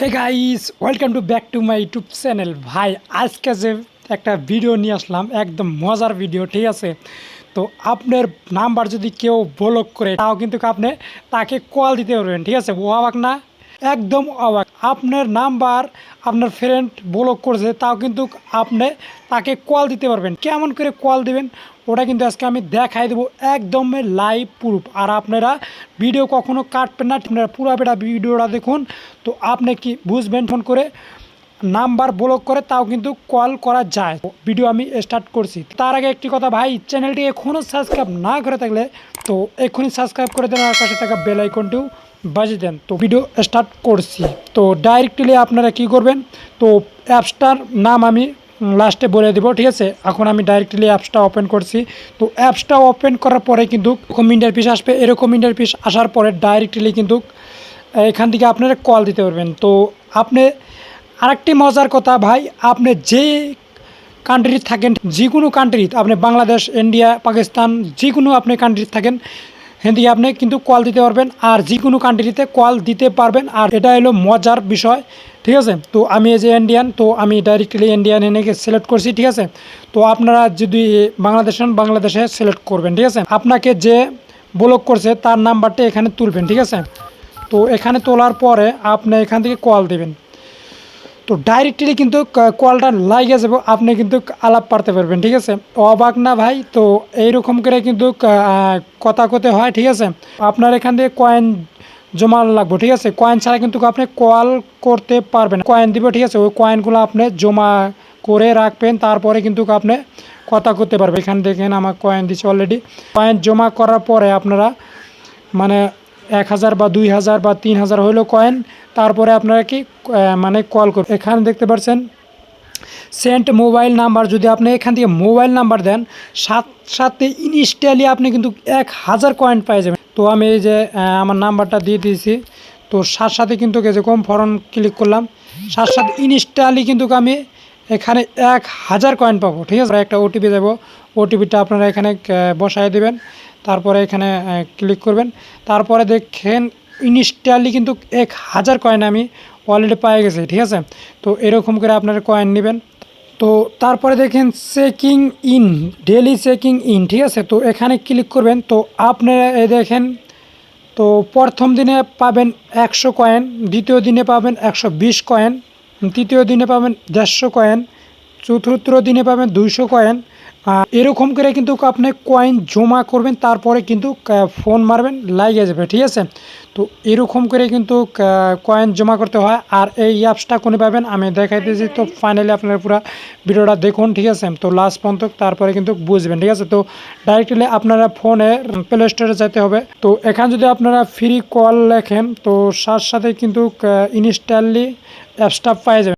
Hey guys, welcome to back to my YouTube channel. ভাই আজকে যে একটা ভিডিও নিয়ে আসলাম, একদম মজার ভিডিও, ঠিক আছে। তো আপনার নাম্বার যদি কেউ ব্লক করে, তাও কিন্তু আপনি তাকে কল দিতে পারবেন, ঠিক আছে। ও অবাক না? একদম অবাক। আপনার নাম্বার আপনার ফ্রেন্ড ব্লক করছে, তাও কিন্তু আপনি তাকে কল দিতে পারবেন। কেমন করে কল দিবেন ওটা কিন্তু আজকে আমি দেখাই দেবো, একদম লাইভ প্রুফ। আর আপনারা ভিডিও কখনো কাটবেন না, আপনারা পুরো ভিডিওটা দেখুন। তো আপনি কি বুঝবেন, ফোন করে নাম্বার ব্লক করে তাও কিন্তু কল করা যায়। ভিডিও আমি স্টার্ট করছি। তার আগে একটি কথা ভাই, চ্যানেলটি এখনও সাবস্ক্রাইব না করে থাকলে তো এক্ষুনি সাবস্ক্রাইব করে দেন, আর পাশে থাকা বেল আইকনটিও বাজিয়ে দেন। তো ভিডিও স্টার্ট করছি। তো ডাইরেক্টলি আপনারা কি করবেন, তো অ্যাপসটার নাম আমি লাস্টে বলে দেবো, ঠিক আছে। এখন আমি ডাইরেক্টলি অ্যাপসটা ওপেন করছি। তো অ্যাপসটা ওপেন করার পরে কিন্তু এরকম ইন্টারফেস আসবে। এরকম ইন্টারফেস আসার পরে ডাইরেক্টলি কিন্তু এখান থেকে আপনারা কল দিতে পারবেন। তো আপনি আরেকটি মজার কথা ভাই, আপনি যে কান্ট্রি থাকেন, যে কোনো কান্ট্রি, আপনি বাংলাদেশ, ইন্ডিয়া, পাকিস্তান, যে কোনো আপনি কান্ট্রি থাকেন, এখান থেকে আপনি কিন্তু কল দিতে পারবেন, আর যে কোনো কান্ট্রিতে কল দিতে পারবেন। আর এটা হলো মজার বিষয়, ঠিক আছে। তো আমি এই যে ইন্ডিয়ান, তো আমি ডাইরেক্টলি ইন্ডিয়ান এনেকে সিলেক্ট করছি, ঠিক আছে। তো আপনারা যদি বাংলাদেশে সিলেক্ট করবেন, ঠিক আছে। আপনাকে যে ব্লক করছে তার নাম্বারটা এখানে তুলবেন, ঠিক আছে। তো এখানে তোলার পরে আপনি এখান থেকে কল দেবেন। তো ডাইরেক্টলি কিন্তু কলটা লাগিয়ে যাবো, আপনি কিন্তু আলাপ পারতে পারবেন, ঠিক আছে। অবাক না ভাই? তো এইরকম করে কিন্তু কথা কতে হয়, ঠিক আছে। আপনার এখান থেকে কয়েন জমা লাগবে, ঠিক আছে। কয়েন ছাড়া কিন্তু আপনি কল করতে পারবেন। কয়েন দিব, ঠিক আছে। ওই কয়েনগুলো আপনি জমা করে রাখবেন, তারপরে কিন্তু আপনি কথা করতে পারবেন। এখানে দেখেন আমার কয়েন দিচ্ছে অলরেডি। কয়েন জমা করার পরে আপনারা মানে 1000 বা 2000 বা 3000 হইলো কয়েন, তারপরে আপনারা কি মানে কল করবেন। এখানে দেখতে পাচ্ছেন সেন্ট মোবাইল নাম্বার, যদি আপনি এখান থেকে মোবাইল নাম্বার দেন, সাথে ইনস্ট্যান্টলি আপনি কিন্তু 1000 কয়েন পেয়ে যাবেন। তো আমি এই যে আমার নাম্বারটা দিয়ে দিয়েছি। তো সাথে কিন্তু যে ফর্ম ক্লিক করলাম, সাথে ইনস্ট্যান্টলি কিন্তু আমি এখানে 1000 কয়েন পাবো, ঠিক আছে। একটা ওটিপি দেবো, ওটিপিটা আপনারা এখানে বসায় দেবেন, তারপরে এখানে ক্লিক করবেন। তারপরে দেখেন ইনস্ট্যান্টলি কিন্তু 1000 কয়েন আমি অলরেডি পেয়ে গেছি, ঠিক আছে। তো এরকম করে আপনারা কয়েন নেবেন। তো তারপরে দেখেন checking in, daily checking in, ঠিক আছে। তো এখানে ক্লিক করবেন। তো আপনারা দেখেন, তো প্রথম দিনে পাবেন 100 কয়েন, দ্বিতীয় দিনে পাবেন 120 কয়েন, তৃতীয় দিনে পাবেন 150 কয়েন, চতুর্থ দিনে পাবেন 200 কয়েন। এরকম করে কিন্তু আপনি কয়েন জমা করবেন, তারপরে কিন্তু ফোন মারবেন, লাগিয়ে যাবে, ঠিক আছে। তো এরকম করে কিন্তু কয়েন জমা করতে হয়। আর এই অ্যাপসটা কোনে পাবেন আমি দেখাই দিয়েছি। তো ফাইনালি আপনারা পুরো ভিডিওটা দেখুন, ঠিক আছে। তো লাস্ট পর্যন্ত, তারপরে কিন্তু বুঝবেন, ঠিক আছে। তো ডাইরেক্টলি আপনারা ফোনে প্লে স্টোরে যেতে হবে। তো এখানে যদি আপনারা ফ্রি কল লেখেন, তো সাথে কিন্তু ইনস্ট্যান্টলি অ্যাপসটা পেয়ে যাবেন।